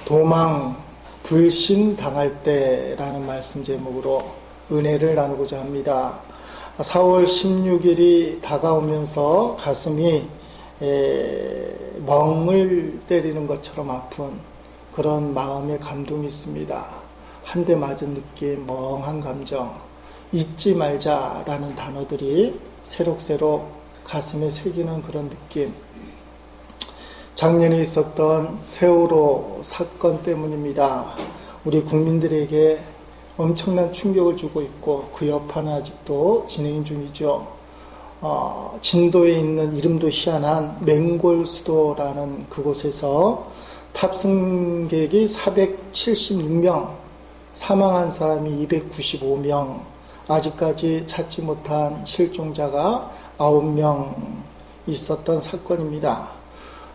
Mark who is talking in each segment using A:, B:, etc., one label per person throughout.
A: 도망 불신 당할 때라는 말씀 제목으로 은혜를 나누고자 합니다. 4월 16일이 다가오면서 가슴이 멍을 때리는 것처럼 아픈 그런 마음의 감동이 있습니다. 한 대 맞은 느낌, 멍한 감정, 잊지 말자라는 단어들이 새록새록 가슴에 새기는 그런 느낌. 작년에 있었던 세월호 사건 때문입니다. 우리 국민들에게 엄청난 충격을 주고 있고 그 여파는 아직도 진행 중이죠. 진도에 있는 이름도 희한한 맹골수도라는 그곳에서 탑승객이 476명, 사망한 사람이 295명, 아직까지 찾지 못한 실종자가 9명 있었던 사건입니다.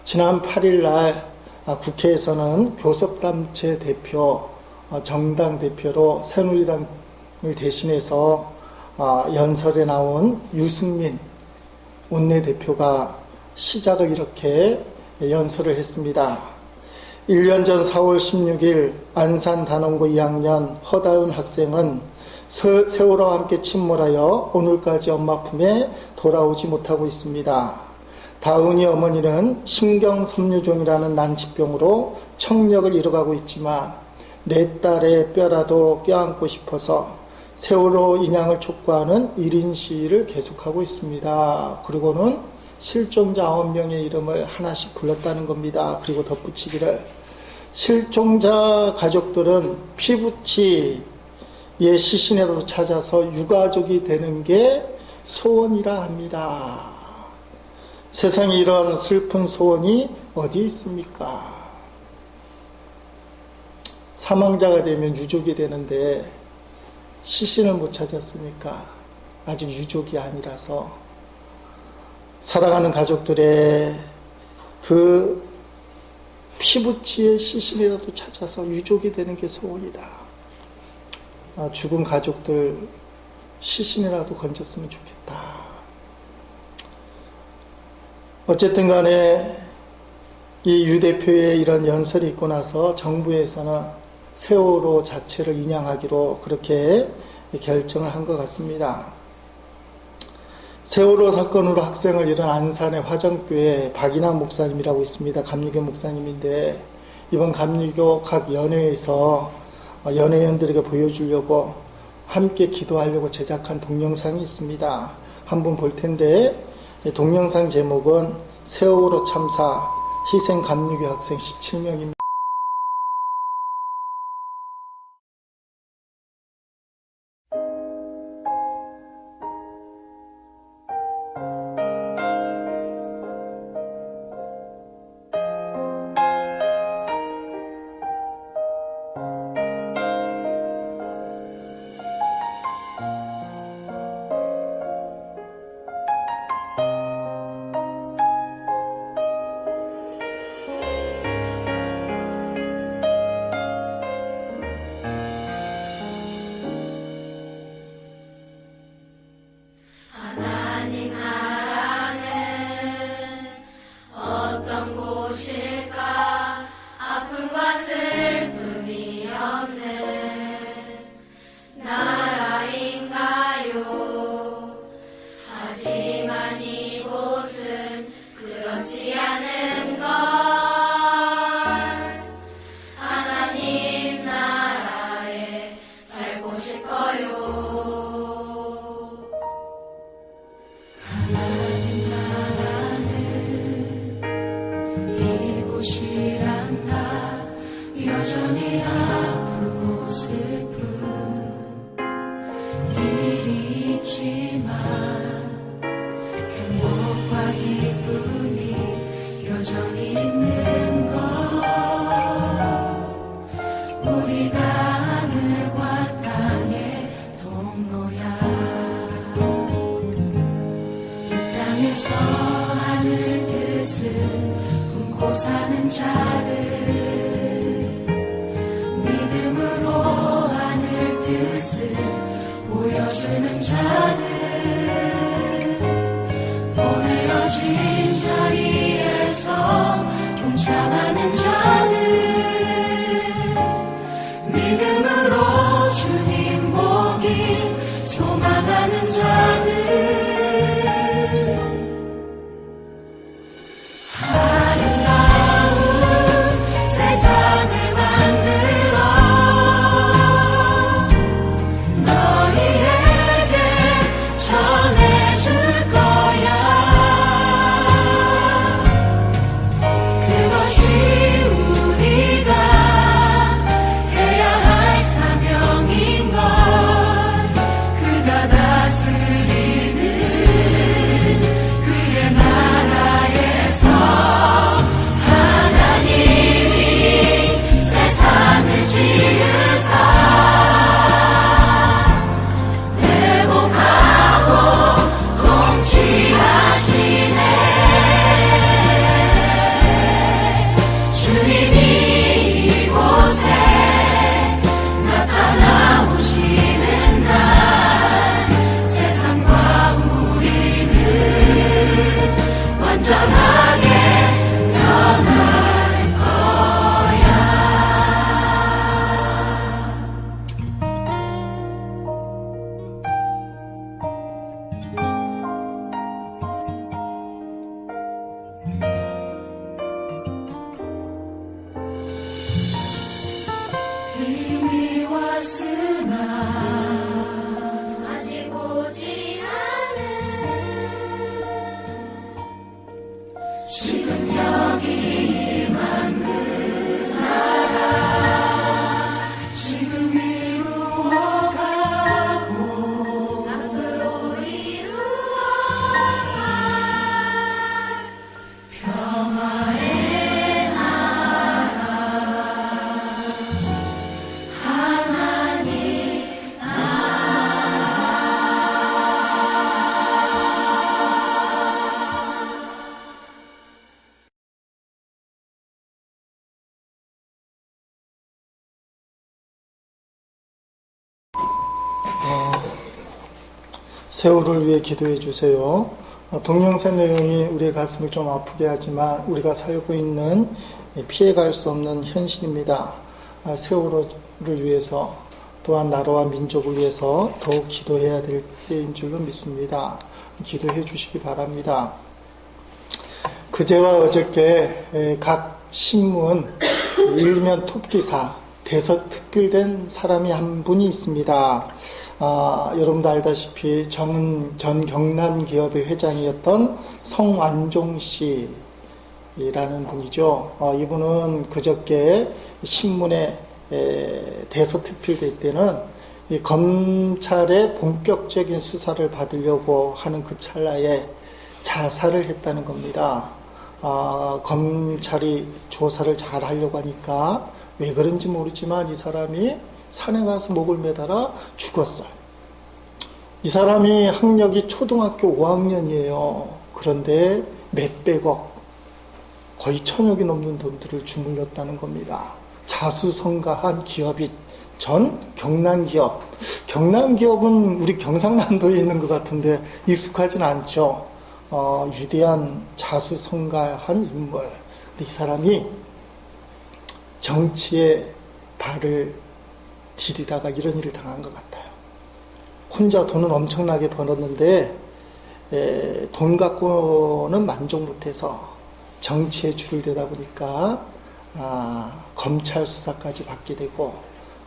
A: 지난 8일 날 국회에서는 교섭단체 대표, 정당 대표로 새누리당을 대신해서 연설에 나온 유승민 원내대표가 시작을 이렇게 연설을 했습니다. 1년 전 4월 16일 안산 단원고 2학년 허다은 학생은 세월호와 함께 침몰하여 오늘까지 엄마 품에 돌아오지 못하고 있습니다. 다은이 어머니는 신경섬유종이라는 난치병으로 청력을 잃어가고 있지만 내 딸의 뼈라도 껴안고 싶어서 세월호 인양을 촉구하는 1인 시위를 계속하고 있습니다. 그리고는 실종자 9명의 이름을 하나씩 불렀다는 겁니다. 그리고 덧붙이기를 실종자 가족들은 피부치의 시신이라도 찾아서 유가족이 되는 게 소원이라 합니다. 세상에 이런 슬픈 소원이 어디 있습니까? 사망자가 되면 유족이 되는데 시신을 못 찾았으니까 아직 유족이 아니라서 살아가는 가족들의 그 피부치의 시신이라도 찾아서 유족이 되는 게 소원이다. 죽은 가족들 시신이라도 건졌으면 좋겠다. 어쨌든 간에 이 유 대표의 이런 연설이 있고 나서 정부에서는 세월호 자체를 인양하기로 그렇게 결정을 한 것 같습니다. 세월호 사건으로 학생을 잃은 안산의 화정교회 박인환 목사님이라고 있습니다. 감리교 목사님인데 이번 감리교 각 연회에서 연회원들에게 보여주려고 함께 기도하려고 제작한 동영상이 있습니다. 한번 볼 텐데 동영상 제목은 세월호 참사 희생 감리교 학생 17명입니다.
B: 사는 자들 믿음으로 하늘 뜻을 보여주는 자들 보내어진 자리에서 혼자 되었으나 아직 오지 않은 지금 여기 임한 그 나라 지금 이루어가고 앞으로 이루어갈 평화의
A: 세월을 위해 기도해 주세요. 동영상 내용이 우리의 가슴을 좀 아프게 하지만 우리가 살고 있는 피해갈 수 없는 현실입니다. 세월을 위해서 또한 나라와 민족을 위해서 더욱 기도해야 될 때인 줄로 믿습니다. 기도해 주시기 바랍니다. 그제와 어저께 각 신문, 일면 톱기사, 대서특필된 사람이 한 분이 있습니다. 여러분도 알다시피 전 경남기업의 회장이었던 성완종 씨라는 분이죠. 이분은 그저께 신문에 대서특필될 때는 이 검찰의 본격적인 수사를 받으려고 하는 그 찰나에 자살을 했다는 겁니다. 검찰이 조사를 잘 하려고 하니까 왜 그런지 모르지만 이 사람이 산에 가서 목을 매달아 죽었어요. 이 사람이 학력이 초등학교 5학년이에요. 그런데 몇백억, 거의 1,000억이 넘는 돈들을 주물렀다는 겁니다. 자수성가한 기업이 전 경남기업. 경남기업은 우리 경상남도에 있는 것 같은데 익숙하진 않죠. 위대한 자수성가한 인물. 근데 이 사람이 정치에 발을 디디다가 이런 일을 당한 것 같아요. 혼자 돈은 엄청나게 벌었는데 돈 갖고는 만족 못해서 정치에 줄을 대다 보니까 검찰 수사까지 받게 되고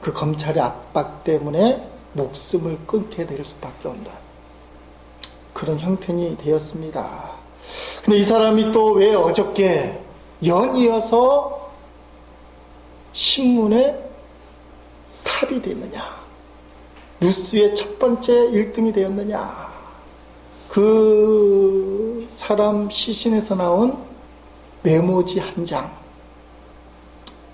A: 그 검찰의 압박 때문에 목숨을 끊게 될 수밖에 없는 그런 형편이 되었습니다. 근데 이 사람이 또 왜 어저께 연이어서 신문에 탑이 됐느냐, 뉴스의 첫 번째 1등이 되었느냐. 그 사람 시신에서 나온 메모지 한 장,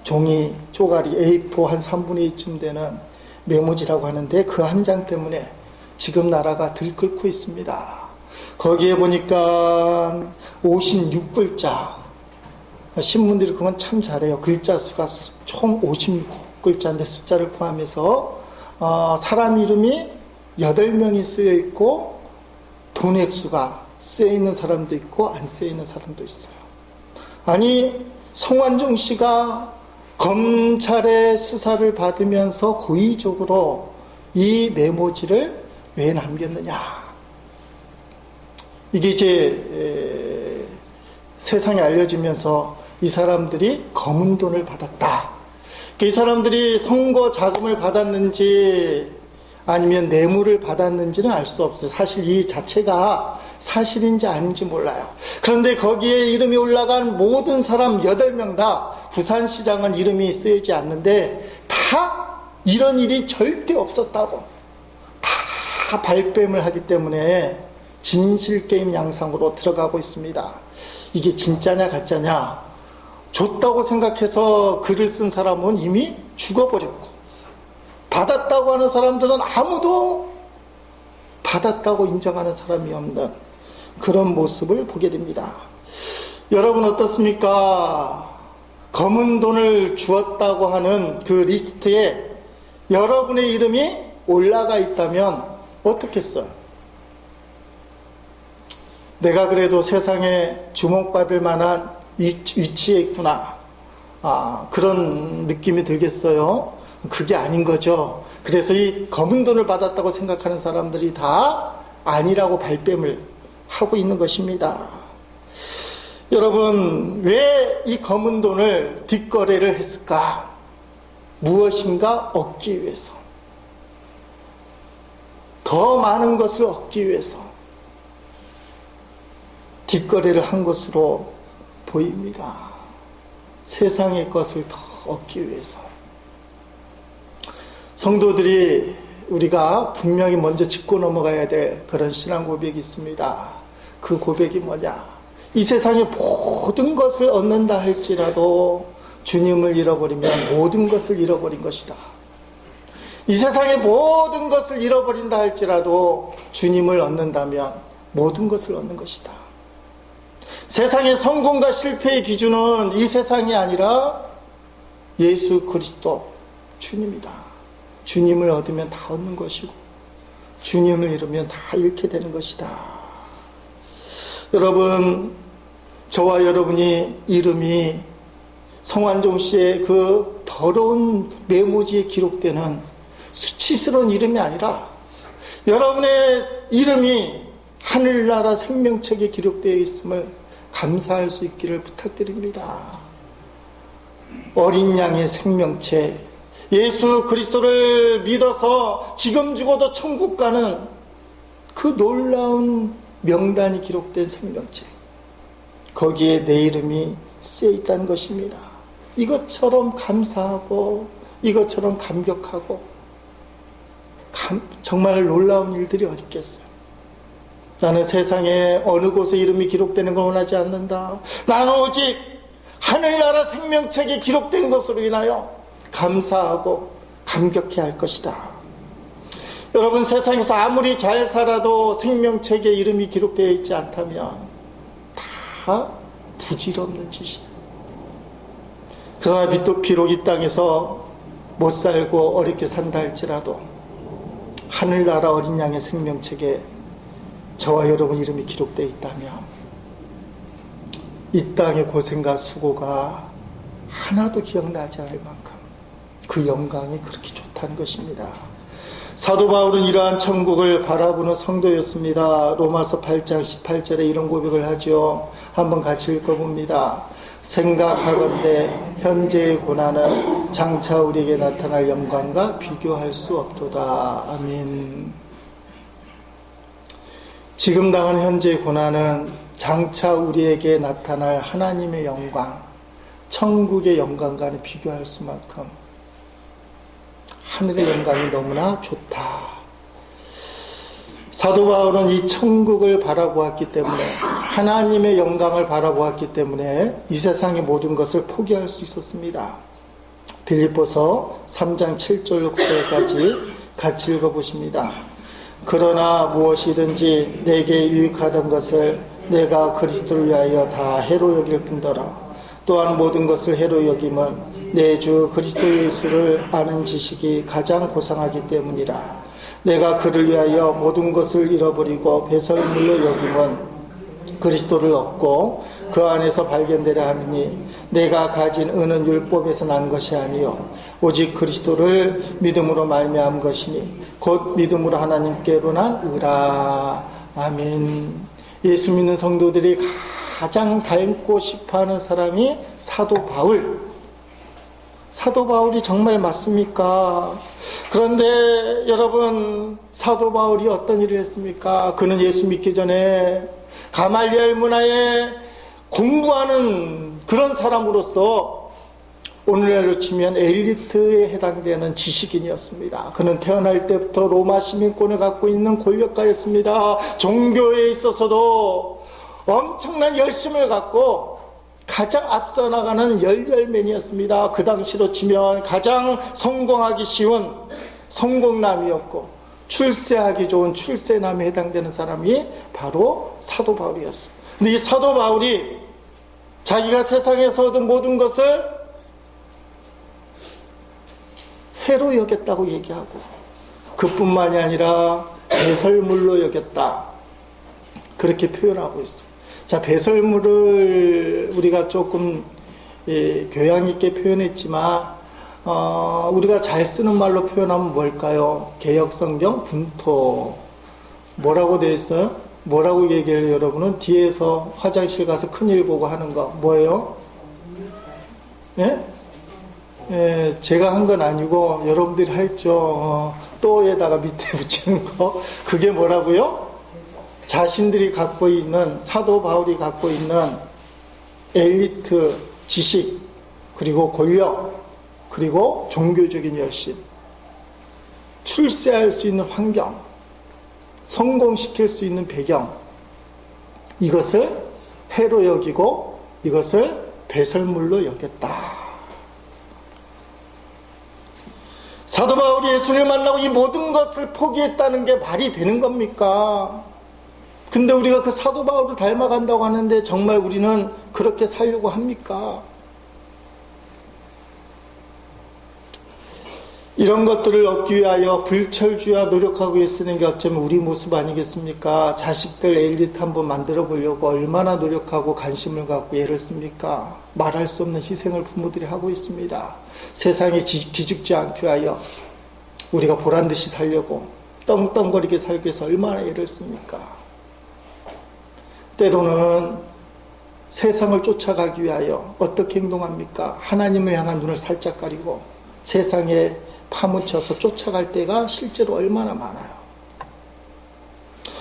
A: 종이 쪼가리 A4 한 3분의 2쯤 되는 메모지라고 하는데 그 한 장 때문에 지금 나라가 들끓고 있습니다. 거기에 보니까 56글자, 신문들이 그건 참 잘해요. 글자 수가 총 56글자인데 숫자를 포함해서 사람 이름이 8명이 쓰여 있고 돈 액수가 쓰여 있는 사람도 있고 안 쓰여 있는 사람도 있어요. 아니, 성완종 씨가 검찰의 수사를 받으면서 고의적으로 이 메모지를 왜 남겼느냐. 이게 이제 세상에 알려지면서 이 사람들이 검은 돈을 받았다. 이 사람들이 선거 자금을 받았는지 아니면 뇌물을 받았는지는 알 수 없어요. 사실 이 자체가 사실인지 아닌지 몰라요. 그런데 거기에 이름이 올라간 모든 사람 8명 다, 부산시장은 이름이 쓰이지 않는데 다 이런 일이 절대 없었다고 다 발뺌을 하기 때문에 진실게임 양상으로 들어가고 있습니다. 이게 진짜냐 가짜냐, 줬다고 생각해서 글을 쓴 사람은 이미 죽어버렸고, 받았다고 하는 사람들은 아무도 받았다고 인정하는 사람이 없는 그런 모습을 보게 됩니다. 여러분 어떻습니까? 검은 돈을 주었다고 하는 그 리스트에 여러분의 이름이 올라가 있다면 어떻겠어요? 내가 그래도 세상에 주목받을 만한 위치에 있구나, 그런 느낌이 들겠어요? 그게 아닌 거죠. 그래서 이 검은 돈을 받았다고 생각하는 사람들이 다 아니라고 발뺌을 하고 있는 것입니다. 여러분, 왜 이 검은 돈을 뒷거래를 했을까? 무엇인가 얻기 위해서. 더 많은 것을 얻기 위해서 뒷거래를 한 것으로 보입니다. 세상의 것을 더 얻기 위해서. 성도들이 우리가 분명히 먼저 짚고 넘어가야 될 그런 신앙 고백이 있습니다. 그 고백이 뭐냐? 이 세상의 모든 것을 얻는다 할지라도 주님을 잃어버리면 모든 것을 잃어버린 것이다. 이 세상의 모든 것을 잃어버린다 할지라도 주님을 얻는다면 모든 것을 얻는 것이다. 세상의 성공과 실패의 기준은 이 세상이 아니라 예수 그리스도 주님이다. 주님을 얻으면 다 얻는 것이고 주님을 잃으면 다 잃게 되는 것이다. 여러분, 저와 여러분이 이름이 성완종 씨의 그 더러운 메모지에 기록되는 수치스러운 이름이 아니라 여러분의 이름이 하늘나라 생명책에 기록되어 있음을 감사할 수 있기를 부탁드립니다. 어린 양의 생명책, 예수 그리스도를 믿어서 지금 죽어도 천국 가는 그 놀라운 명단이 기록된 생명책, 거기에 내 이름이 쓰여 있다는 것입니다. 이것처럼 감사하고 이것처럼 감격하고 정말 놀라운 일들이 어디 있겠어요. 나는 세상에 어느 곳에 이름이 기록되는 걸 원하지 않는다. 나는 오직 하늘나라 생명책에 기록된 것으로 인하여 감사하고 감격해야 할 것이다. 여러분, 세상에서 아무리 잘 살아도 생명책에 이름이 기록되어 있지 않다면 다 부질없는 짓이야. 그러나 비록 이 땅에서 못 살고 어렵게 산다 할지라도 하늘나라 어린 양의 생명책에 저와 여러분 이름이 기록되어 있다면 이 땅의 고생과 수고가 하나도 기억나지 않을 만큼 그 영광이 그렇게 좋다는 것입니다. 사도 바울은 이러한 천국을 바라보는 성도였습니다. 로마서 8장 18절에 이런 고백을 하죠. 한번 같이 읽어봅니다. 생각하건대 현재의 고난은 장차 우리에게 나타날 영광과 비교할 수 없도다. 아멘. 지금 당하는 현재의 고난은 장차 우리에게 나타날 하나님의 영광, 천국의 영광과는 비교할 수만큼 하늘의 영광이 너무나 좋다. 사도 바울은 이 천국을 바라보았기 때문에, 하나님의 영광을 바라보았기 때문에 이 세상의 모든 것을 포기할 수 있었습니다. 빌립보서 3장 7절 9절까지 같이 읽어보십니다. 그러나 무엇이든지 내게 유익하던 것을 내가 그리스도를 위하여 다 해로 여길 뿐더러 또한 모든 것을 해로 여김은 내 주 그리스도 예수를 아는 지식이 가장 고상하기 때문이라. 내가 그를 위하여 모든 것을 잃어버리고 배설물로 여김은 그리스도를 얻고 그 안에서 발견되려 함이니 내가 가진 은은 율법에서 난 것이 아니요 오직 그리스도를 믿음으로 말미암은 것이니 곧 믿음으로 하나님께로 난 의라. 아멘. 예수 믿는 성도들이 가장 닮고 싶어하는 사람이 사도 바울. 사도 바울이 정말 맞습니까? 그런데 여러분, 사도 바울이 어떤 일을 했습니까? 그는 예수 믿기 전에 가말리엘 문화에 공부하는 그런 사람으로서 오늘날로 치면 엘리트에 해당되는 지식인이었습니다. 그는 태어날 때부터 로마 시민권을 갖고 있는 권력가였습니다. 종교에 있어서도 엄청난 열심을 갖고 가장 앞서 나가는 열렬맨이었습니다. 그 당시로 치면 가장 성공하기 쉬운 성공남이었고 출세하기 좋은 출세남에 해당되는 사람이 바로 사도 바울이었어요. 근데 이 사도 바울이 자기가 세상에서 얻은 모든 것을 해로 여겼다고 얘기하고 그뿐만이 아니라 배설물로 여겼다, 그렇게 표현하고 있어요. 자, 배설물을 우리가 조금 교양 있게 표현했지만 우리가 잘 쓰는 말로 표현하면 뭘까요? 개역성경 분토. 뭐라고 되어 있어요? 뭐라고 얘기해요, 여러분은? 뒤에서 화장실 가서 큰일 보고 하는 거 뭐예요? 예? 예, 제가 한 건 아니고 여러분들이 했죠. 또에다가 밑에 붙이는 거, 그게 뭐라고요? 자신들이 갖고 있는, 사도 바울이 갖고 있는 엘리트 지식, 그리고 권력, 그리고 종교적인 열심, 출세할 수 있는 환경, 성공시킬 수 있는 배경, 이것을 해로 여기고 이것을 배설물로 여겼다. 사도 바울이 예수를 만나고 이 모든 것을 포기했다는 게 말이 되는 겁니까? 근데 우리가 그 사도 바울을 닮아간다고 하는데 정말 우리는 그렇게 살려고 합니까? 이런 것들을 얻기 위하여 불철주야 노력하고 있는 게 어쩌면 우리 모습 아니겠습니까? 자식들 엘리트 한번 만들어 보려고 얼마나 노력하고 관심을 갖고 애를 씁니까? 말할 수 없는 희생을 부모들이 하고 있습니다. 세상에 기죽지 않기 위하여 우리가 보란듯이 살려고 떵떵거리게 살기 위해서 얼마나 애를 씁니까? 때로는 세상을 쫓아가기 위하여 어떻게 행동합니까? 하나님을 향한 눈을 살짝 가리고 세상에 파묻혀서 쫓아갈 때가 실제로 얼마나 많아요.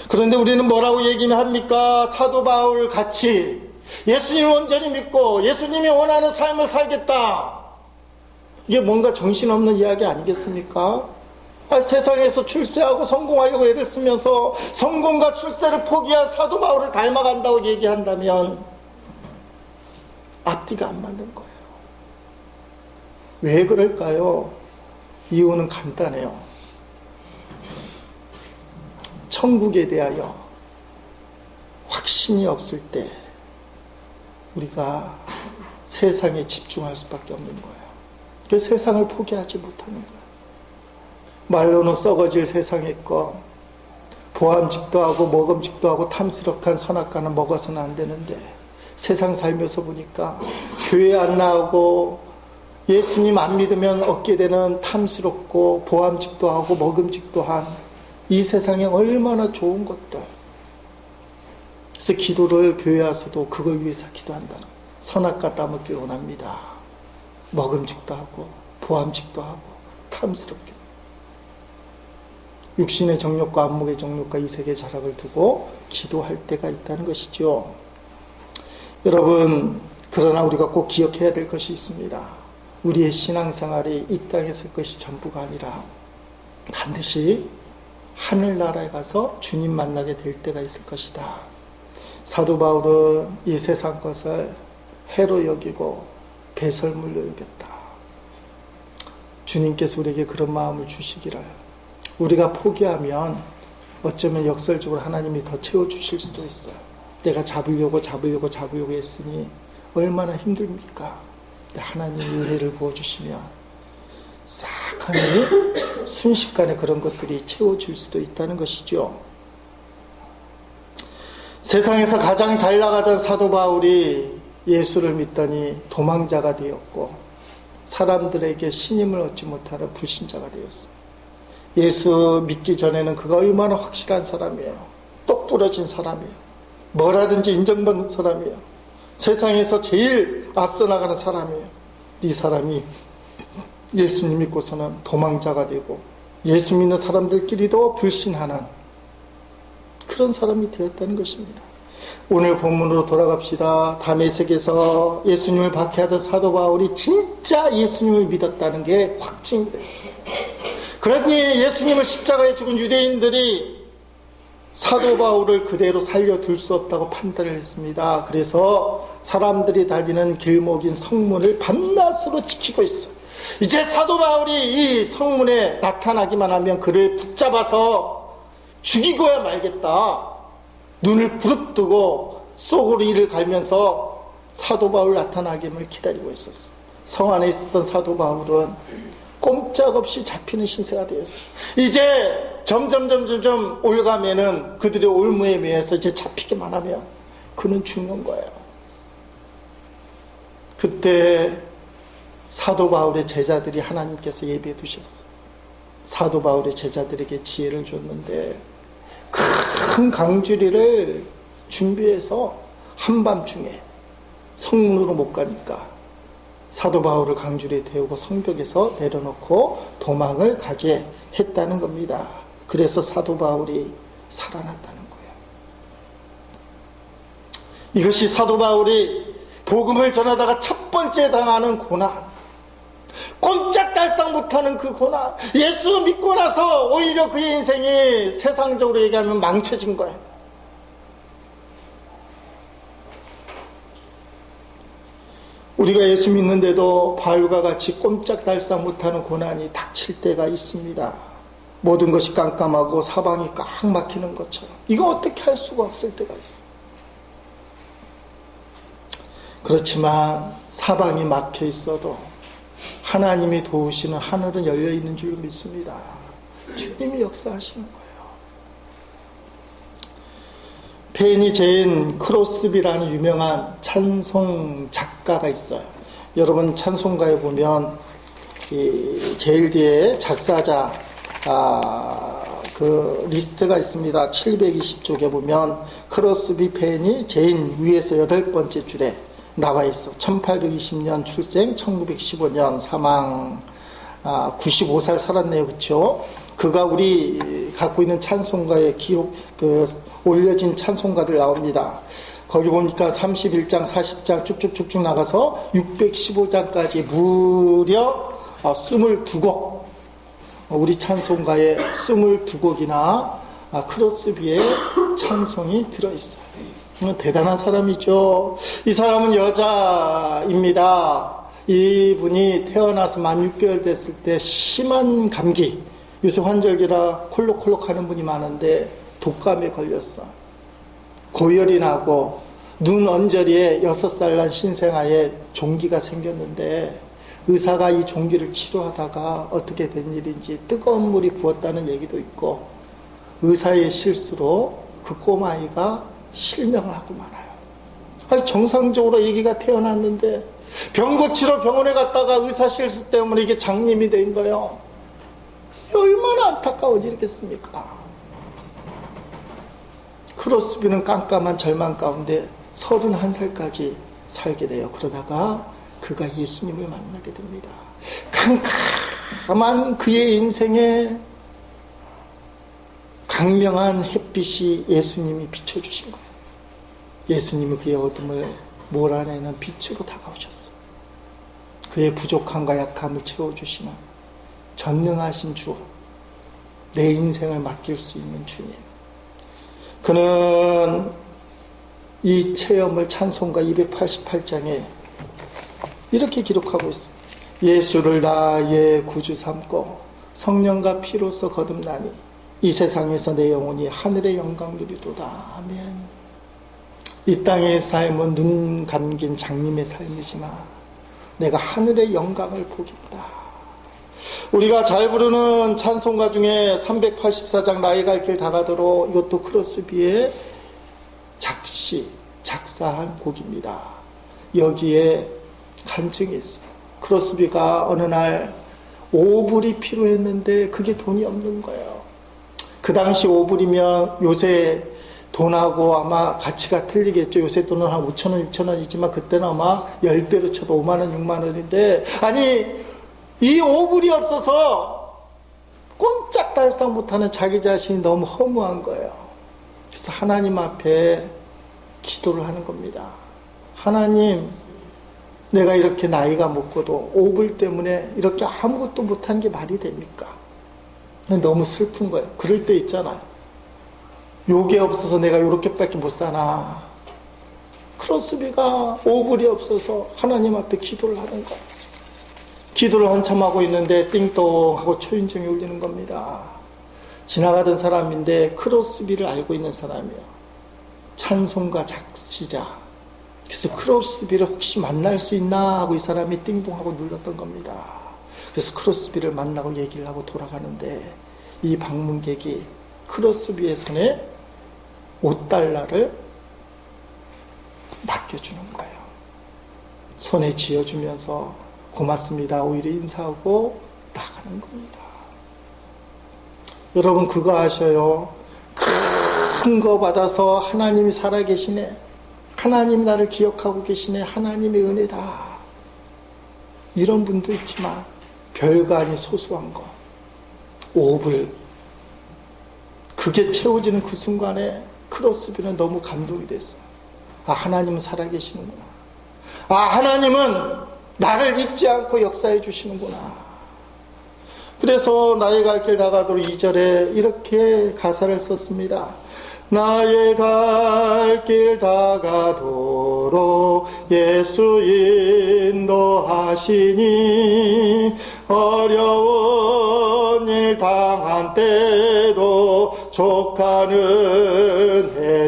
A: 그런데 우리는 뭐라고 얘기합니까? 사도 바울 같이 예수님을 온전히 믿고 예수님이 원하는 삶을 살겠다. 이게 뭔가 정신없는 이야기 아니겠습니까? 세상에서 출세하고 성공하려고 애를 쓰면서 성공과 출세를 포기한 사도 바울을 닮아간다고 얘기한다면 앞뒤가 안 맞는 거예요. 왜 그럴까요? 이유는 간단해요. 천국에 대하여 확신이 없을 때 우리가 세상에 집중할 수밖에 없는 거예요. 그 세상을 포기하지 못하는 거예요. 말로는 썩어질 세상의 것, 보암직도 하고 먹음직도 하고 탐스럽한 선악과는 먹어서는 안 되는데 세상 살면서 보니까 교회 안 나오고 예수님 안 믿으면 얻게 되는 탐스럽고 보암직도 하고 먹음직도 한 이 세상에 얼마나 좋은 것들. 그래서 기도를 교회 와서도 그걸 위해서 기도한다는, 선악과 따먹길 원합니다. 먹음직도 하고 보암직도 하고 탐스럽게 육신의 정욕과 안목의 정욕과 이색의 자락을 두고 기도할 때가 있다는 것이죠. 여러분, 그러나 우리가 꼭 기억해야 될 것이 있습니다. 우리의 신앙생활이 이 땅에 살 것이 전부가 아니라 반드시 하늘나라에 가서 주님 만나게 될 때가 있을 것이다. 사도 바울은 이 세상 것을 해로 여기고 배설물로 여겼다. 주님께서 우리에게 그런 마음을 주시기를, 우리가 포기하면 어쩌면 역설적으로 하나님이 더 채워주실 수도 있어요. 내가 잡으려고 했으니 얼마나 힘듭니까? 하나님이 은혜를 부어주시면 싹 하니 순식간에 그런 것들이 채워질 수도 있다는 것이죠. 세상에서 가장 잘 나가던 사도 바울이 예수를 믿더니 도망자가 되었고 사람들에게 신임을 얻지 못하는 불신자가 되었어요. 예수 믿기 전에는 그가 얼마나 확실한 사람이에요. 똑부러진 사람이에요. 뭐라든지 인정받는 사람이에요. 세상에서 제일 앞서 나가는 사람이에요. 이 사람이 예수님 믿고서는 도망자가 되고 예수 믿는 사람들끼리도 불신하는 그런 사람이 되었다는 것입니다. 오늘 본문으로 돌아갑시다. 다메섹에서 예수님을 박해하던 사도 바울이 진짜 예수님을 믿었다는 게 확증이 됐습니다. 그러니 예수님을 십자가에 죽은 유대인들이 사도 바울을 그대로 살려둘 수 없다고 판단을 했습니다. 그래서 사람들이 다니는 길목인 성문을 밤낮으로 지키고 있어요. 이제 사도 바울이 이 성문에 나타나기만 하면 그를 붙잡아서 죽이고야 말겠다. 눈을 부릅뜨고 속으로 이를 갈면서 사도 바울 나타나기를 기다리고 있었어요. 성 안에 있었던 사도 바울은 꼼짝없이 잡히는 신세가 되었어요. 이제 점점 올가면은 그들의 올무에 매여서 이제 잡히기만 하면 그는 죽는 거예요. 그때 사도 바울의 제자들이 하나님께서 예비해 두셨어요. 사도 바울의 제자들에게 지혜를 줬는데 큰 강주리를 준비해서 한밤중에 성문으로 못 가니까 사도 바울을 강줄에 태우고 성벽에서 내려놓고 도망을 가게 했다는 겁니다. 그래서 사도 바울이 살아났다는 거예요. 이것이 사도 바울이 복음을 전하다가 첫 번째 당하는 고난, 꼼짝달싹 못하는 그 고난, 예수 믿고 나서 오히려 그의 인생이 세상적으로 얘기하면 망쳐진 거예요. 우리가 예수 믿는데도 바울과 같이 꼼짝달싹 못하는 고난이 닥칠 때가 있습니다. 모든 것이 깜깜하고 사방이 꽉 막히는 것처럼 이거 어떻게 할 수가 없을 때가 있어요. 그렇지만 사방이 막혀 있어도 하나님이 도우시는 하늘은 열려 있는 줄 믿습니다. 주님이 역사하시는 거예요. 페니 제인 크로스비라는 유명한 찬송 작가가 있어요. 여러분 찬송가에 보면 이 제일 뒤에 작사자 그 리스트가 있습니다. 720쪽에 보면 크로스비 페니 제인 위에서 8번째 줄에 나와 있어. 1820년 출생, 1915년 사망, 95살 살았네요. 그렇죠? 그가 우리 갖고 있는 찬송가에 기록, 올려진 찬송가들 나옵니다. 거기 보니까 31장, 40장 쭉쭉쭉쭉 나가서 615장까지 무려 22곡, 우리 찬송가에 22곡이나 크로스비의 찬송이 들어있어요. 대단한 사람이죠. 이 사람은 여자입니다. 이분이 태어나서 만 6개월 됐을 때 심한 감기, 요새 환절기라 콜록콜록 하는 분이 많은데 독감에 걸렸어. 고열이 나고 눈 언저리에 6살 난 신생아에 종기가 생겼는데 의사가 이 종기를 치료하다가 어떻게 된 일인지 뜨거운 물이 부었다는 얘기도 있고 의사의 실수로 그 꼬마아이가 실명을 하고 말아요. 아니 정상적으로 아기가 태어났는데 병 고치러 병원에 갔다가 의사 실수 때문에 이게 장님이 된 거예요. 얼마나 안타까워지겠습니까? 크로스비는 깜깜한 절망 가운데 31살까지 살게 돼요. 그러다가 그가 예수님을 만나게 됩니다. 캄캄한 그의 인생에 강명한 햇빛이 예수님이 비춰주신 거예요. 예수님이 그의 어둠을 몰아내는 빛으로 다가오셨어요. 그의 부족함과 약함을 채워주시는 전능하신 주, 내 인생을 맡길 수 있는 주님. 그는 이 체험을 찬송가 288장에 이렇게 기록하고 있어요. 예수를 나의 구주 삼고 성령과 피로써 거듭나니 이 세상에서 내 영혼이 하늘의 영광 누리도다. 아멘. 이 땅의 삶은 눈 감긴 장님의 삶이지만 내가 하늘의 영광을 보겠다. 우리가 잘 부르는 찬송가 중에 384장 나의 갈 길 다가도록, 이것도 크로스비의 작사한 곡입니다. 여기에 간증이 있어요. 크로스비가 어느 날 오불이 필요했는데 그게 돈이 없는 거예요. 그 당시 오불이면 요새 돈하고 아마 가치가 틀리겠죠. 요새 돈은 한 5,000원, 6,000원이지만 그때는 아마 10배로 쳐도 5만원, 6만원인데, 아니 이 오불이 없어서 꼼짝달싹 못하는 자기 자신이 너무 허무한 거예요. 그래서 하나님 앞에 기도를 하는 겁니다. 하나님, 내가 이렇게 나이가 먹고도 오불 때문에 이렇게 아무것도 못한 게 말이 됩니까? 너무 슬픈 거예요. 그럴 때 있잖아요. 요게 없어서 내가 요렇게밖에 못 사나. 크로스비가 오불이 없어서 하나님 앞에 기도를 하는 거예요. 기도를 한참 하고 있는데 띵동 하고 초인종이 울리는 겁니다. 지나가던 사람인데 크로스비를 알고 있는 사람이에요. 찬송가 작시자. 그래서 크로스비를 혹시 만날 수 있나 하고 이 사람이 띵동 하고 눌렀던 겁니다. 그래서 크로스비를 만나고 얘기를 하고 돌아가는데 이 방문객이 크로스비의 손에 $5를 맡겨주는 거예요. 손에 쥐어주면서 고맙습니다. 오히려 인사하고 나가는 겁니다. 여러분 그거 아셔요? 큰 거 받아서 하나님이 살아계시네. 하나님 나를 기억하고 계시네. 하나님의 은혜다. 이런 분도 있지만 별거 아닌 소소한 거 5불 그게 채워지는 그 순간에 크로스비는 너무 감동이 됐어. 아, 하나님은 살아계시는구나. 아, 하나님은 나를 잊지 않고 역사해 주시는구나. 그래서 나의 갈 길 다가도록 2절에 이렇게 가사를 썼습니다. 나의 갈 길 다가도록 예수 인도하시니 어려운 일 당한 때도 족하는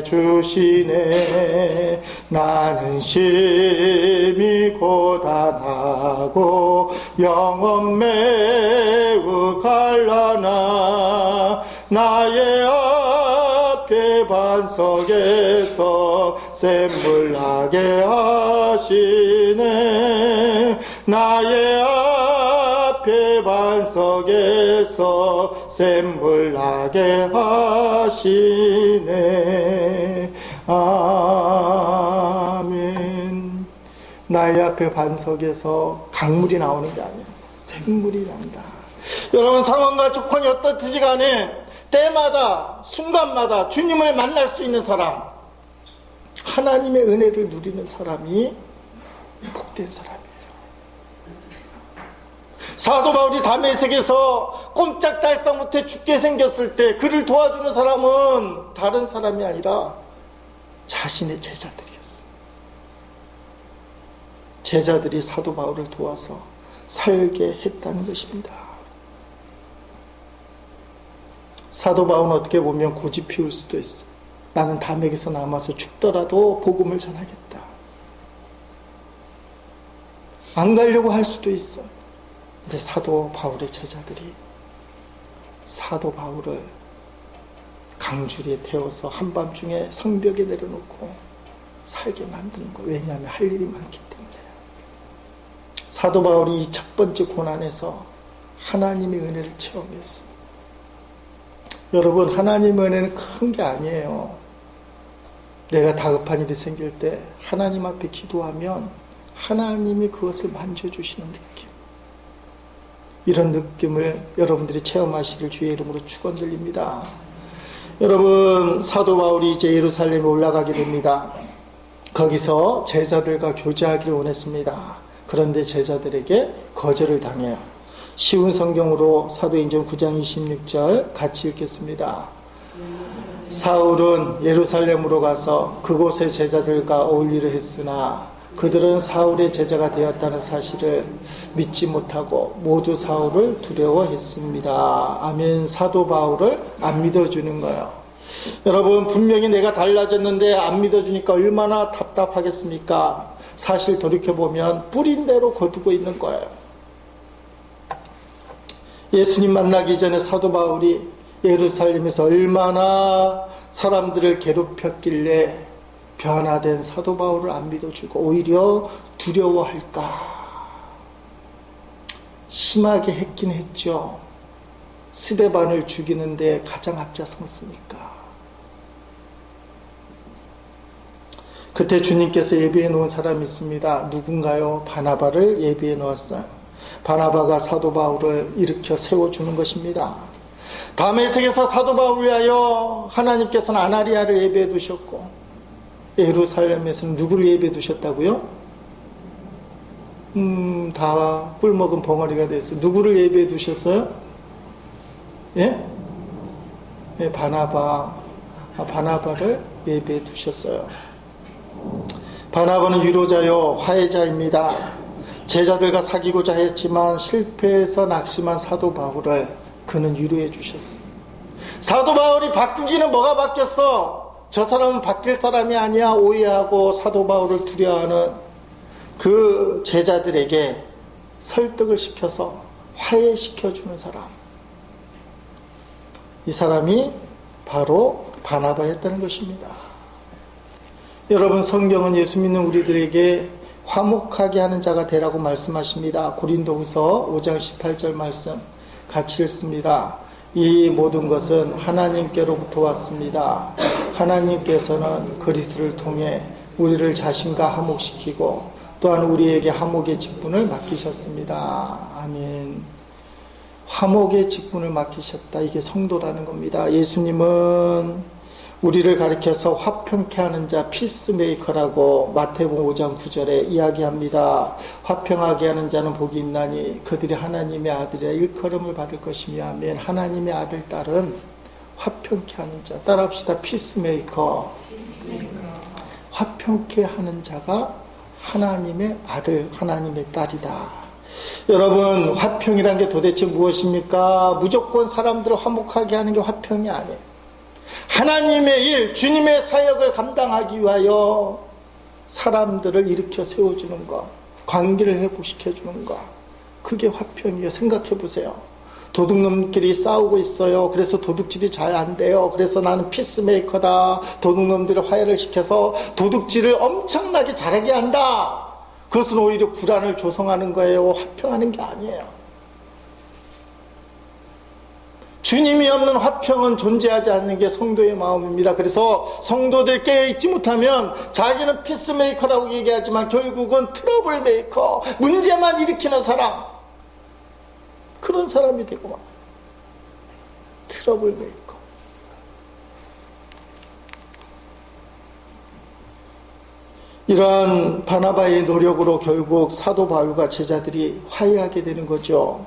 A: 해주시네. 나는 심히 고단하고 영혼 매우 갈라나 나의 앞에 반석에서 샘물 나게 하시네. 나의 앞에 반석에서 샘물 나게 하시네. 아멘. 나의 앞에 반석에서 강물이 나오는 게 아니야. 샘물이 난다. 여러분, 상황과 조건이 어떻든지 간에 때마다 순간마다 주님을 만날 수 있는 사람, 하나님의 은혜를 누리는 사람이 복된 사람이에요. 사도 바울이 다메섹에서 꼼짝달싹 못해 죽게 생겼을 때 그를 도와주는 사람은 다른 사람이 아니라 자신의 제자들이었어요. 제자들이 사도 바울을 도와서 살게 했다는 것입니다. 사도 바울은 어떻게 보면 고집 피울 수도 있어. 나는 다메섹에서 남아서 죽더라도 복음을 전하겠다. 안 가려고 할 수도 있어. 근데 사도 바울의 제자들이 사도 바울을 강줄에 태워서 한밤중에 성벽에 내려놓고 살게 만드는 거. 왜냐하면 할 일이 많기 때문에. 사도 바울이 이 첫 번째 고난에서 하나님의 은혜를 체험했어. 여러분, 하나님의 은혜는 큰 게 아니에요. 내가 다급한 일이 생길 때 하나님 앞에 기도하면 하나님이 그것을 만져주시는 느낌. 이런 느낌을 여러분들이 체험하시길 주의 이름으로 축원드립니다. 여러분, 사도 바울이 이제 예루살렘에 올라가게 됩니다. 거기서 제자들과 교제하기를 원했습니다. 그런데 제자들에게 거절을 당해요. 쉬운 성경으로 사도행전 9장 26절 같이 읽겠습니다. 사울은 예루살렘으로 가서 그곳의 제자들과 어울리려 했으나 그들은 사울의 제자가 되었다는 사실을 믿지 못하고 모두 사울을 두려워했습니다. 아멘. 사도 바울을 안 믿어주는 거예요. 여러분, 분명히 내가 달라졌는데 안 믿어주니까 얼마나 답답하겠습니까? 사실 돌이켜보면 뿌린 대로 거두고 있는 거예요. 예수님 만나기 전에 사도 바울이 예루살렘에서 얼마나 사람들을 괴롭혔길래 변화된 사도 바울을 안 믿어주고 오히려 두려워할까? 심하게 했긴 했죠. 스데반을 죽이는데 가장 앞장섰으니까. 그때 주님께서 예비해 놓은 사람이 있습니다. 누군가요? 바나바를 예비해 놓았어요. 바나바가 사도 바울을 일으켜 세워주는 것입니다. 다메섹에서 사도 바울을 위하여 하나님께서는 아나리아를 예비해 두셨고, 예루살렘에서는 누구를 예비해 두셨다고요? 다 꿀먹은 벙어리가 됐어요. 누구를 예비해 두셨어요? 예? 예, 바나바를 예비해 두셨어요. 바나바는 위로자요 화해자입니다. 제자들과 사귀고자 했지만 실패해서 낙심한 사도 바울을 그는 위로해 주셨어요. 사도 바울이 바꾸기는 뭐가 바뀌었어? 저 사람은 바뀔 사람이 아니야. 오해하고 사도 바울을 두려워하는 그 제자들에게 설득을 시켜서 화해시켜주는 사람. 이 사람이 바로 바나바였다는 것입니다. 여러분, 성경은 예수 믿는 우리들에게 화목하게 하는 자가 되라고 말씀하십니다. 고린도후서 5장 18절 말씀 같이 읽습니다. 이 모든 것은 하나님께로부터 왔습니다. 하나님께서는 그리스도를 통해 우리를 자신과 화목시키고 또한 우리에게 화목의 직분을 맡기셨습니다. 아멘. 화목의 직분을 맡기셨다. 이게 성도라는 겁니다. 예수님은 우리를 가리켜서 화평케 하는 자 피스메이커라고 마태복음 5장 9절에 이야기합니다. 화평하게 하는 자는 복이 있나니 그들이 하나님의 아들이라 일컬음을 받을 것이며 아멘. 하나님의 아들 딸은 화평케 하는 자. 따라합시다. 피스메이커. 화평케 하는 자가 하나님의 아들, 하나님의 딸이다. 여러분, 화평이란 게 도대체 무엇입니까? 무조건 사람들을 화목하게 하는 게 화평이 아니에요. 하나님의 일, 주님의 사역을 감당하기 위하여 사람들을 일으켜 세워주는 것, 관계를 회복시켜주는 것, 그게 화평이에요. 생각해 보세요. 도둑놈끼리 싸우고 있어요. 그래서 도둑질이 잘 안 돼요. 그래서 나는 피스메이커다. 도둑놈들을 화해를 시켜서 도둑질을 엄청나게 잘하게 한다. 그것은 오히려 불안을 조성하는 거예요. 화평하는 게 아니에요. 주님이 없는 화평은 존재하지 않는 게 성도의 마음입니다. 그래서 성도들 깨어있지 못하면 자기는 피스메이커라고 얘기하지만 결국은 트러블메이커, 문제만 일으키는 사람, 그런 사람이 되고 말아요. 트러블메이커. 이러한 바나바의 노력으로 결국 사도 바울과 제자들이 화해하게 되는 거죠.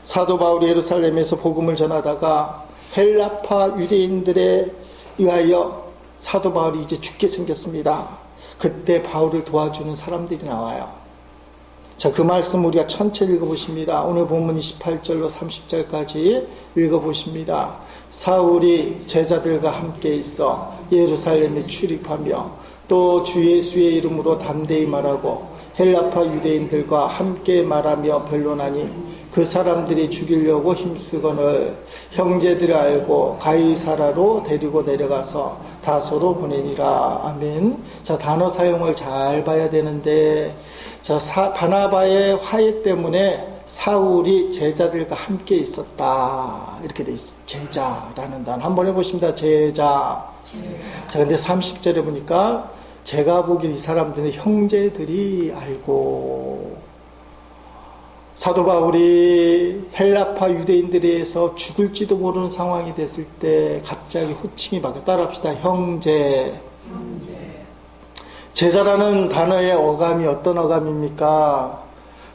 A: 사도 바울이 예루살렘에서 복음을 전하다가 헬라파 유대인들에 의하여 사도 바울이 이제 죽게 생겼습니다. 그때 바울을 도와주는 사람들이 나와요. 자, 그 말씀 우리가 천천히 읽어보십니다. 오늘 본문 28절로 30절까지 읽어보십니다. 사울이 제자들과 함께 있어 예루살렘에 출입하며 또 주 예수의 이름으로 담대히 말하고 헬라파 유대인들과 함께 말하며 변론하니 그 사람들이 죽이려고 힘쓰거늘 형제들을 알고 가이사라로 데리고 내려가서 다소로 보내니라. 아멘. 자, 단어 사용을 잘 봐야 되는데, 자, 바나바의 화해 때문에 사울이 제자들과 함께 있었다. 이렇게 돼 있어요. 제자라는 단어. 한번 해보십니다. 제자. 자, 근데 30절에 보니까 제가 보기엔 이 사람들은 형제들이 알고, 사도 바울이 헬라파 유대인들에 의해서 죽을지도 모르는 상황이 됐을 때 갑자기 호칭이 바뀌어. 따라합시다. 형제. 제자라는 단어의 어감이 어떤 어감입니까?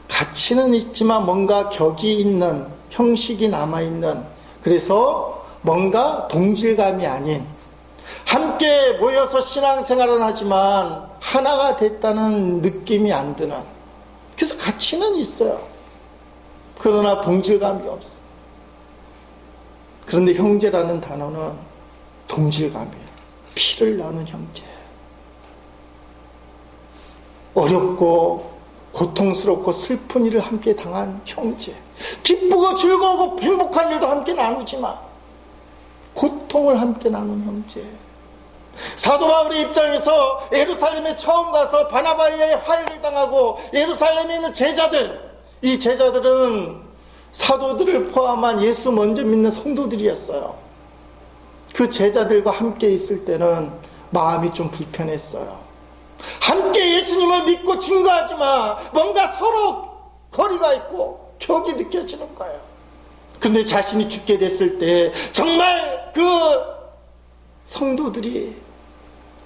A: 가치는 있지만 뭔가 격이 있는, 형식이 남아있는, 그래서 뭔가 동질감이 아닌, 함께 모여서 신앙생활은 하지만 하나가 됐다는 느낌이 안 드는, 그래서 가치는 있어요. 그러나 동질감이 없어. 그런데 형제라는 단어는 동질감이에요. 피를 나눈 형제. 어렵고 고통스럽고 슬픈 일을 함께 당한 형제. 기쁘고 즐거우고 행복한 일도 함께 나누지만 고통을 함께 나눈 형제. 사도 바울의 입장에서 예루살렘에 처음 가서 바나바의 화해를 당하고 예루살렘에 있는 제자들, 이 제자들은 사도들을 포함한 예수 먼저 믿는 성도들이었어요. 그 제자들과 함께 있을 때는 마음이 좀 불편했어요. 함께 예수님을 믿고 증거하지만 뭔가 서로 거리가 있고 격이 느껴지는 거예요. 그런데 자신이 죽게 됐을 때 정말 그 성도들이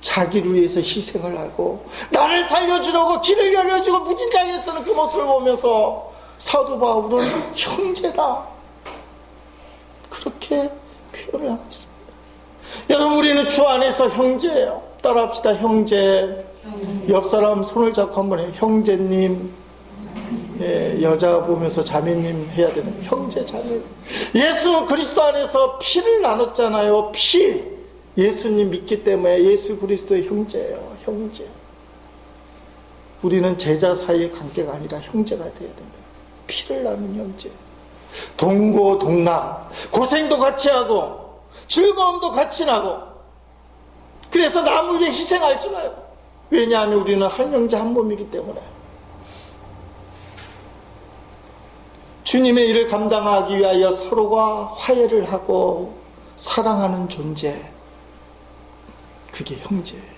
A: 자기를 위해서 희생을 하고 나를 살려주려고 길을 열려주고 무진장에 쓰는 그 모습을 보면서 사도 바울은 형제다, 그렇게 표현을 하고 있습니다. 여러분, 우리는 주 안에서 형제예요. 따라합시다. 형제. 옆 사람 손을 잡고 한번 해요. 형제님. 예, 여자 보면서 자매님 해야 되는, 형제 자매. 예수 그리스도 안에서 피를 나눴잖아요. 피. 예수님 믿기 때문에 예수 그리스도의 형제예요. 형제. 우리는 제자 사이의 관계가 아니라 형제가 돼야 됩니다. 피를 나눈 형제. 동고동락. 고생도 같이 하고 즐거움도 같이 나고, 그래서 남을 위해 희생할 줄 알고. 왜냐하면 우리는 한 형제 한 몸이기 때문에. 주님의 일을 감당하기 위하여 서로가 화해를 하고 사랑하는 존재, 그게 형제예요.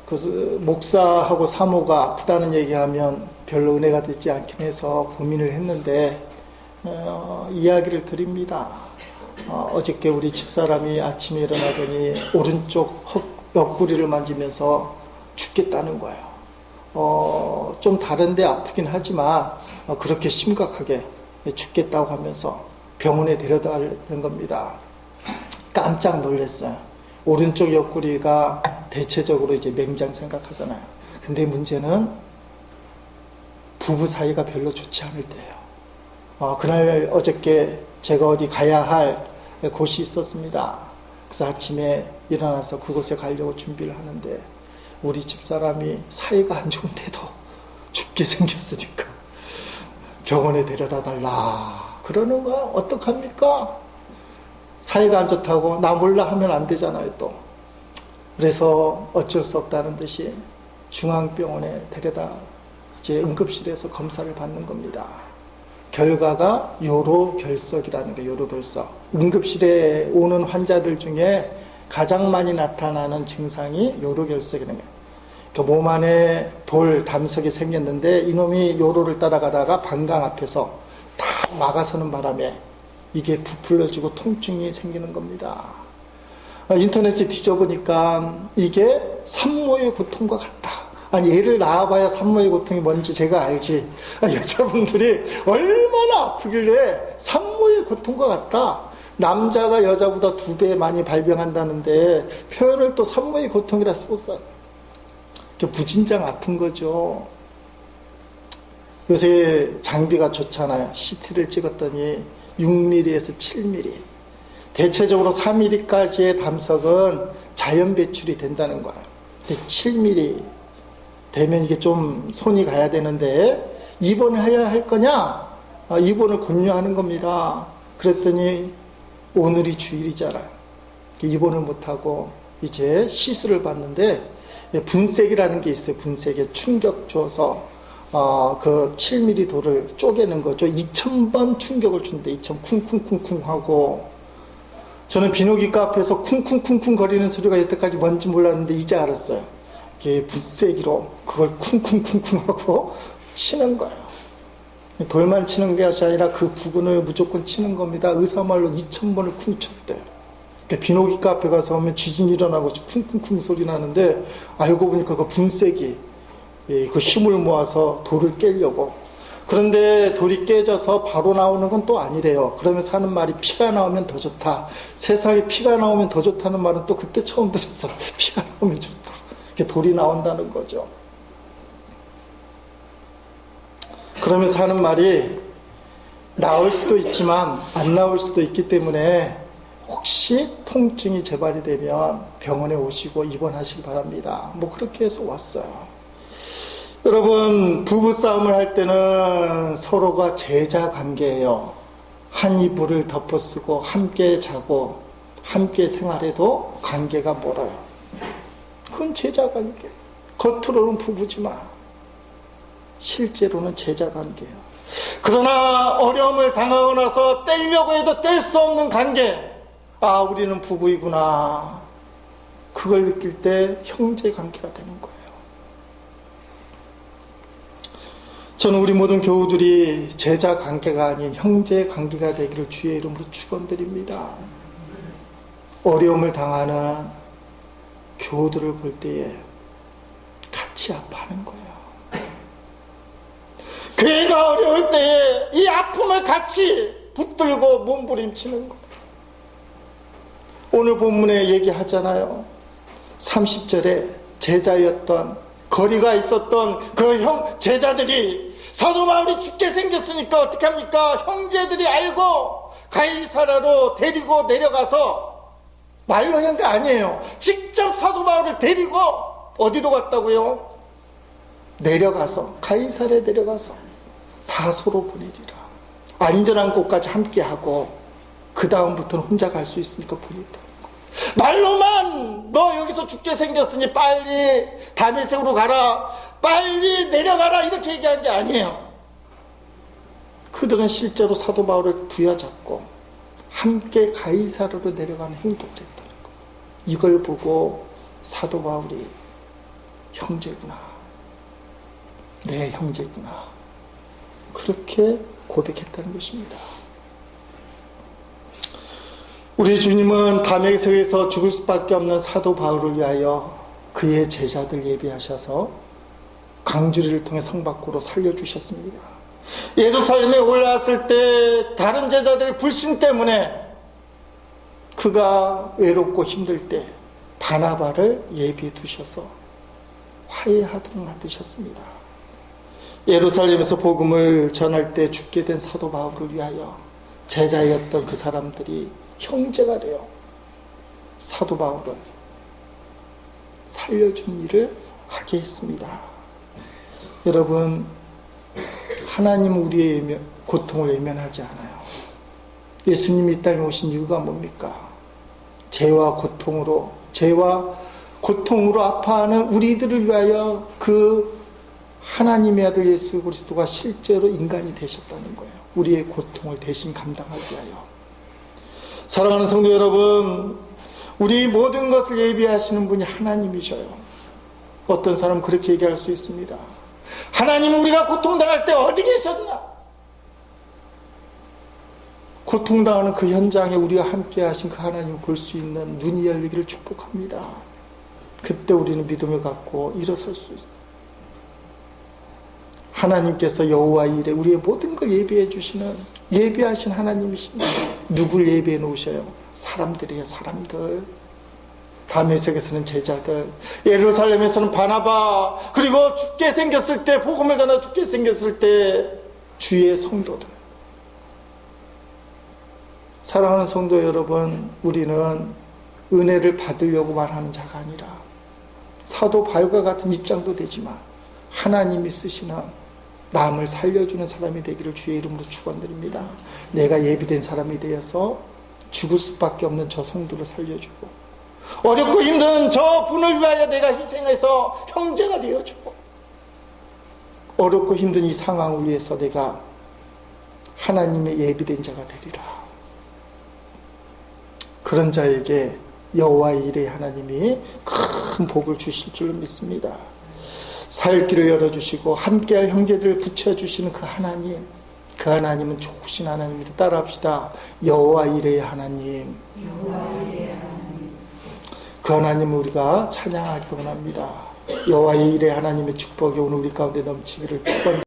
A: 그 목사하고 사모가 아프다는 얘기하면 별로 은혜가 되지 않긴 해서 고민을 했는데 이야기를 드립니다. 어저께 우리 집사람이 아침에 일어나더니 오른쪽 옆구리를 만지면서 죽겠다는 거예요. 좀 다른데 아프긴 하지만 그렇게 심각하게 죽겠다고 하면서 병원에 데려다는 겁니다. 깜짝 놀랐어요. 오른쪽 옆구리가 대체적으로 이제 맹장 생각하잖아요. 근데 문제는 부부 사이가 별로 좋지 않을 때예요. 그날 어저께 제가 어디 가야 할 곳이 있었습니다. 그래서 아침에 일어나서 그곳에 가려고 준비를 하는데 우리 집사람이 사이가 안 좋은데도 죽게 생겼으니까 병원에 데려다 달라 그러는 거야. 어떡합니까? 사이가 안 좋다고 나 몰라 하면 안 되잖아요 또. 그래서 어쩔 수 없다는 듯이 중앙병원에 데려다 이제 응급실에서 검사를 받는 겁니다. 결과가 요로결석이라는 게 요로결석. 응급실에 오는 환자들 중에 가장 많이 나타나는 증상이 요로결석이라는 거예요. 그러니까 몸 안에 돌, 담석이 생겼는데 이놈이 요로를 따라가다가 방광 앞에서 다 막아서는 바람에 이게 부풀려지고 통증이 생기는 겁니다. 인터넷에 뒤져보니까 이게 산모의 고통과 같다. 아니 애를 낳아봐야 산모의 고통이 뭔지 제가 알지. 여자분들이 얼마나 아프길래 산모의 고통과 같다. 남자가 여자보다 2배 많이 발병한다는데 표현을 또 산모의 고통이라 썼어요. 무진장 아픈 거죠. 요새 장비가 좋잖아요. CT를 찍었더니 6mm에서 7mm. 대체적으로 4mm까지의 담석은 자연 배출이 된다는 거예요. 근데 7mm 되면 이게 좀 손이 가야 되는데 입원을 해야 할 거냐? 입원을 권유하는 겁니다. 그랬더니 오늘이 주일이잖아요. 입원을 못하고 이제 시술을 받는데 분쇄기라는 게 있어요. 분쇄기 충격 줘서 그 7mm 돌을 쪼개는 거죠. 2000번 충격을 준대. 2000 쿵쿵쿵쿵 하고 저는 비뇨기과 앞에서 쿵쿵쿵쿵 거리는 소리가 여태까지 뭔지 몰랐는데 이제 알았어요. 이게 붓세기로 그걸 쿵쿵쿵쿵 하고 치는 거예요. 돌만 치는 게 아니라 그 부분을 무조건 치는 겁니다. 의사말로 2000번을 쿵 쳤대요. 그러니까 비뇨기과 앞에 가서 오면 지진이 일어나고 쿵쿵쿵 소리 나는데 알고 보니까 그 분쇄기 그 힘을 모아서 돌을 깨려고. 그런데 돌이 깨져서 바로 나오는 건 또 아니래요. 그러면서 하는 말이 피가 나오면 더 좋다. 세상에 피가 나오면 더 좋다는 말은 또 그때 처음 들었어. 피가 나오면 좋다. 이렇게 돌이 나온다는 거죠. 그러면서 하는 말이 나올 수도 있지만 안 나올 수도 있기 때문에 혹시 통증이 재발이 되면 병원에 오시고 입원하시기 바랍니다. 뭐 그렇게 해서 왔어요. 여러분, 부부싸움을 할 때는 서로가 제자 관계예요. 한 이불을 덮어쓰고 함께 자고 함께 생활해도 관계가 멀어요. 그건 제자 관계. 겉으로는 부부지만 실제로는 제자 관계예요. 그러나 어려움을 당하고 나서 떼려고 해도 뗄 수 없는 관계. 아, 우리는 부부이구나. 그걸 느낄 때 형제 관계가 되는 거예요. 저는 우리 모든 교우들이 제자 관계가 아닌 형제 관계가 되기를 주의 이름으로 축원드립니다. 어려움을 당하는 교우들을 볼 때에 같이 아파하는 거예요. 교회가 어려울 때에 이 아픔을 같이 붙들고 몸부림치는 거예요. 오늘 본문에 얘기하잖아요. 30절에 제자였던 거리가 있었던 그 제자들이 사도 바울이 죽게 생겼으니까 어떻게 합니까? 형제들이 알고 가이사라로 데리고 내려가서 말로 한 게 아니에요. 직접 사도 바울을 데리고 어디로 갔다고요? 내려가서 가이사라에 내려가서 다소로 보내리라. 안전한 곳까지 함께하고 그 다음부터는 혼자 갈 수 있으니까 보냈다. 말로만 너 여기서 죽게 생겼으니 빨리 다메섹으로 가라, 빨리 내려가라 이렇게 얘기한 게 아니에요. 그들은 실제로 사도 바울을 부여잡고 함께 가이사르로 내려가는 행동을 했다는 거예요. 이걸 보고 사도 바울이 형제구나. 내 형제구나. 그렇게 고백했다는 것입니다. 우리 주님은 다메섹에서 죽을 수밖에 없는 사도 바울을 위하여 그의 제자들 예비하셔서 강주리를 통해 성 밖으로 살려주셨습니다. 예루살렘에 올라왔을 때 다른 제자들의 불신 때문에 그가 외롭고 힘들 때 바나바를 예비해 두셔서 화해하도록 만드셨습니다. 예루살렘에서 복음을 전할 때 죽게 된 사도 바울을 위하여 제자였던 그 사람들이 형제가 되어 사도 바울을 살려준 일을 하게 했습니다. 여러분, 하나님은 우리의 고통을 외면하지 않아요. 예수님이 이 땅에 오신 이유가 뭡니까? 죄와 고통으로 아파하는 우리들을 위하여 그 하나님의 아들 예수 그리스도가 실제로 인간이 되셨다는 거예요. 우리의 고통을 대신 감당하기 위하여. 사랑하는 성도 여러분, 우리 모든 것을 예비하시는 분이 하나님이셔요. 어떤 사람은 그렇게 얘기할 수 있습니다. 하나님은 우리가 고통당할 때 어디 계셨나? 고통당하는 그 현장에 우리와 함께 하신 그 하나님을 볼 수 있는 눈이 열리기를 축복합니다. 그때 우리는 믿음을 갖고 일어설 수 있어요. 하나님께서 여호와 일에 우리의 모든 걸 예비하신 하나님이신데 누굴 예비해 놓으셔요? 사람들이에요. 사람들. 다메섹에서는 제자들, 예루살렘에서는 바나바, 그리고 죽게 생겼을 때, 복음을 전하 죽게 생겼을 때 주의 성도들. 사랑하는 성도 여러분, 우리는 은혜를 받으려고만 하는 자가 아니라 사도 바울과 같은 입장도 되지만 하나님이 쓰시는 남을 살려주는 사람이 되기를 주의 이름으로 축원드립니다. 내가 예비된 사람이 되어서 죽을 수밖에 없는 저 성도를 살려주고 어렵고 힘든 저 분을 위하여 내가 희생해서 형제가 되어주고 어렵고 힘든 이 상황을 위해서 내가 하나님의 예비된 자가 되리라. 그런 자에게 여호와의 일에 하나님이 큰 복을 주실 줄 믿습니다. 살 길을 열어주시고 함께할 형제들을 붙여주시는 그 하나님, 그 하나님은 좋으신 하나님입니다. 따라합시다. 여호와 이레의 하나님. 그 하나님을 우리가 찬양하기 원합니다. 여호와 이레의 하나님의 축복이 오늘 우리 가운데 넘치기를 축원합니다.